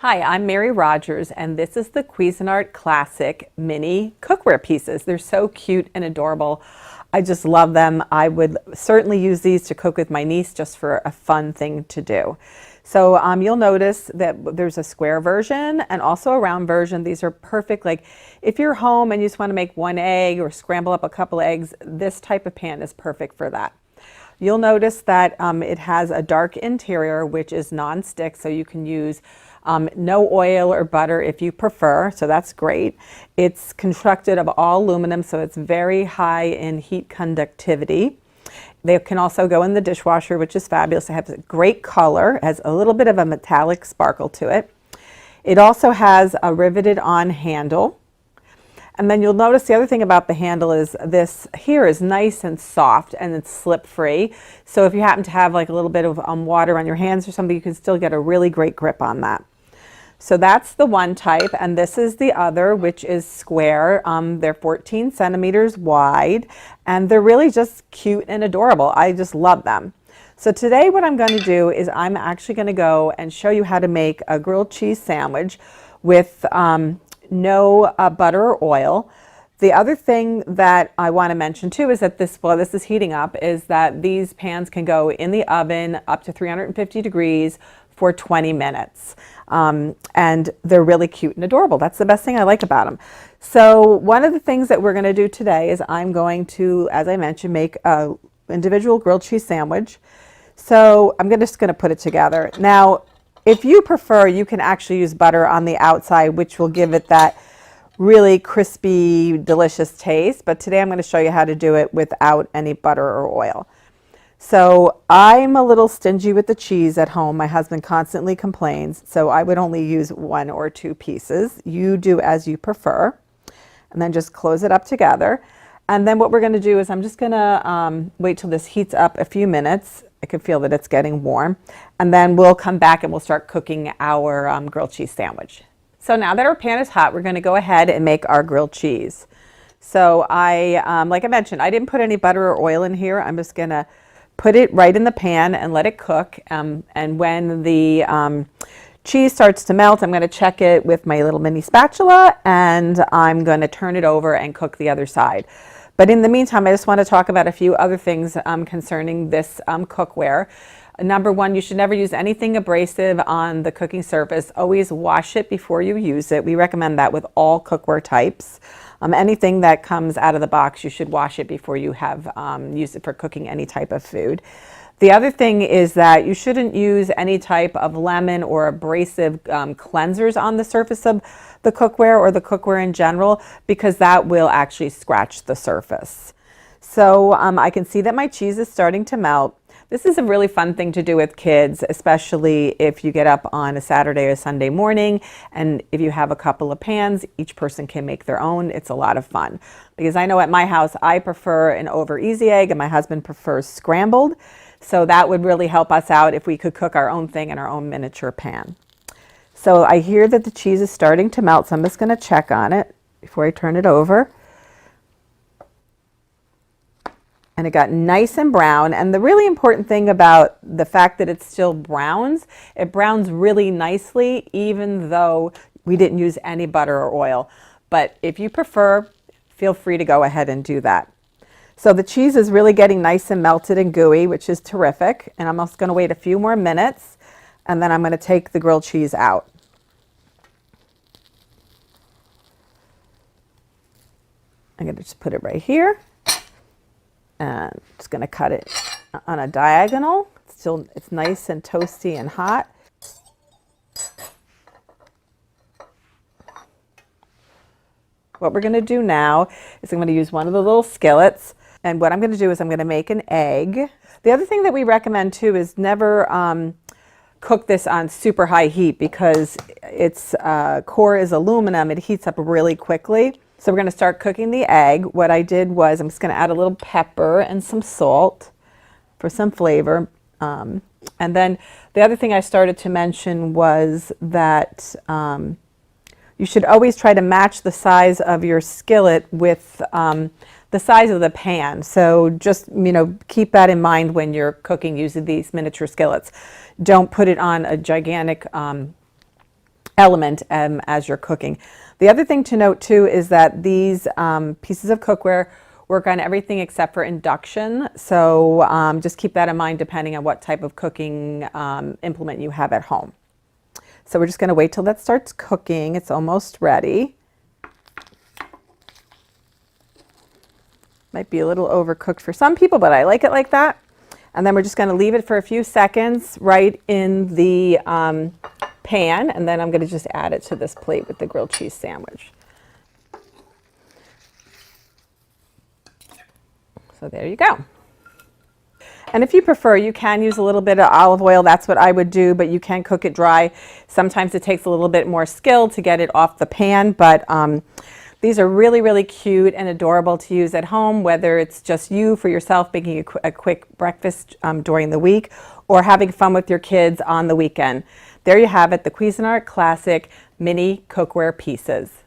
Hi, I'm Mary Rogers, and this is the Cuisinart Classic Mini Cookware Pieces. They're so cute and adorable. I just love them. I would certainly use these to cook with my niece just for a fun thing to do. So you'll notice that there's a square version and also a round version. These are perfect. Like if you're home and you just want to make one egg or scramble up a couple eggs, this type of pan is perfect for that. You'll notice that it has a dark interior, which is non-stick, so you can use no oil or butter if you prefer, so that's great. It's constructed of all aluminum, so it's very high in heat conductivity. They can also go in the dishwasher, which is fabulous. It has a great color, has a little bit of a metallic sparkle to it. It also has a riveted on handle. And then you'll notice the other thing about the handle is this here is nice and soft and it's slip free. So if you happen to have like a little bit of water on your hands or something, you can still get a really great grip on that. So that's the one type, and this is the other, which is square. They're 14 centimeters wide, and they're really just cute and adorable. I just love them. So today what I'm going to do is I'm actually going to go and show you how to make a grilled cheese sandwich with no butter or oil. The other thing that I want to mention too is that while this is heating up, is that these pans can go in the oven up to 350 degrees for 20 minutes. And they're really cute and adorable. That's the best thing I like about them. So one of the things that we're going to do today is I'm going to, as I mentioned, make a individual grilled cheese sandwich. So I'm just going to put it together. Now, if you prefer, you can actually use butter on the outside, which will give it that really crispy, delicious taste. But today I'm going to show you how to do it without any butter or oil. So I'm a little stingy with the cheese at home. My husband constantly complains, so I would only use 1 or 2 pieces. You do as you prefer. And then just close it up together. And then what we're going to do is I'm just going to wait till this heats up a few minutes. I can feel that it's getting warm. And then we'll come back and we'll start cooking our grilled cheese sandwich. So now that our pan is hot, we're going to go ahead and make our grilled cheese. So like I mentioned, I didn't put any butter or oil in here. I'm just going to put it right in the pan and let it cook. And when the cheese starts to melt, I'm going to check it with my little mini spatula, and I'm going to turn it over and cook the other side. But in the meantime, I just want to talk about a few other things concerning this cookware. Number one, you should never use anything abrasive on the cooking surface. Always wash it before you use it. We recommend that with all cookware types. Anything that comes out of the box, you should wash it before you have use it for cooking any type of food. The other thing is that you shouldn't use any type of lemon or abrasive cleansers on the surface of the cookware or the cookware in general, because that will actually scratch the surface. So I can see that my cheese is starting to melt. This is a really fun thing to do with kids, especially if you get up on a Saturday or Sunday morning, and if you have a couple of pans, each person can make their own. It's a lot of fun. Because I know at my house, I prefer an over easy egg and my husband prefers scrambled. So that would really help us out if we could cook our own thing in our own miniature pan. So I hear that the cheese is starting to melt, so I'm just going to check on it before I turn it over. And it got nice and brown. And the really important thing about the fact that it still browns, it browns really nicely, even though we didn't use any butter or oil. But if you prefer, feel free to go ahead and do that. So the cheese is really getting nice and melted and gooey, which is terrific. And I'm just going to wait a few more minutes, and then I'm going to take the grilled cheese out. I'm going to just put it right here. And just going to cut it on a diagonal. It's nice and toasty and hot. What we're going to do now is I'm going to use one of the little skillets. And what I'm going to do is I'm going to make an egg. The other thing that we recommend too is never cook this on super high heat, because its core is aluminum. It heats up really quickly. So we're going to start cooking the egg. What I did was I'm just going to add a little pepper and some salt for some flavor. And then the other thing I started to mention was that you should always try to match the size of your skillet with the size of the pan. So just, keep that in mind when you're cooking using these miniature skillets. Don't put it on a gigantic element as you're cooking. The other thing to note too is that these pieces of cookware work on everything except for induction. So just keep that in mind depending on what type of cooking implement you have at home. So we're just going to wait till that starts cooking. It's almost ready. Might be a little overcooked for some people, but I like it like that. And then we're just going to leave it for a few seconds right in the pan, and then I'm going to just add it to this plate with the grilled cheese sandwich. So there you go. And if you prefer, you can use a little bit of olive oil. That's what I would do, but you can cook it dry. Sometimes it takes a little bit more skill to get it off the pan, but these are really, really cute and adorable to use at home, whether it's just you for yourself making a quick breakfast during the week or having fun with your kids on the weekend. There you have it, the Cuisinart Classic Mini Cookware Pieces.